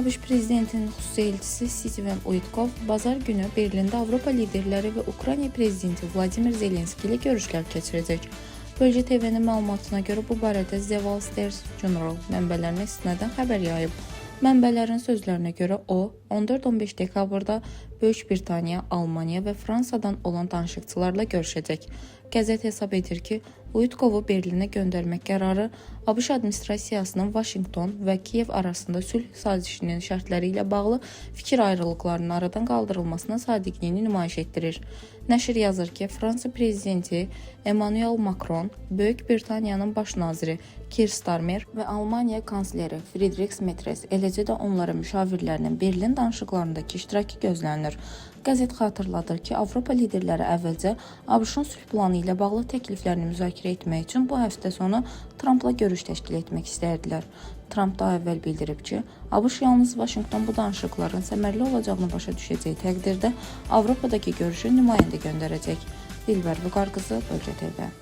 ABŞ prezidentinin xüsusi elçisi Steven Witkoff bazar günü Berlində Avropa liderləri və Ukrayna prezidenti Vladimir Zelenski ilə görüşlər keçirəcək. Bölgə TV-nin məlumatına görə bu barədə The Wall Street Journal mənbələrinə istinadən xəbər yayıb. Mənbələrin sözlərinə görə o, 14-15 dekabrda Böyük Britaniya, Almaniya və Fransadan olan danışıqçılarla görüşəcək. Qəzet hesab edir ki, Uitkovu Berlinə göndərmək qərarı ABŞ administrasiyasının Vaşinqton və Kiyev arasında sülh sazişinin şərtləri ilə bağlı fikir ayrılıqlarının aradan qaldırılmasına sadiqliyini nümayiş etdirir. Nəşr yazır ki, Fransa prezidenti Emmanuel Macron, Böyük Britaniyanın baş naziri Keir Starmer və Almaniya kansleri Friedrich Merz, eləcə də onlara müşavirlərinin Berlin danışıqlarındakı iştirakı gözlənilir. Qəzet xatırladır ki, Avropa liderləri əvvəlcə ABŞ-ın sülh planı ilə bağlı təkliflərini müzakirə etmək üçün bu həftə sonu Trumpla görüş təşkil etmək istərdilər. Trump daha əvvəl bildirib ki, ABŞ yalnız Vaşinqton bu danışıqların səmərli olacağını başa düşəcəyi təqdirdə Avropadakı görüşü nümayəndə göndərəcək. Dilbər Vüqar qızı, Bölgə TV.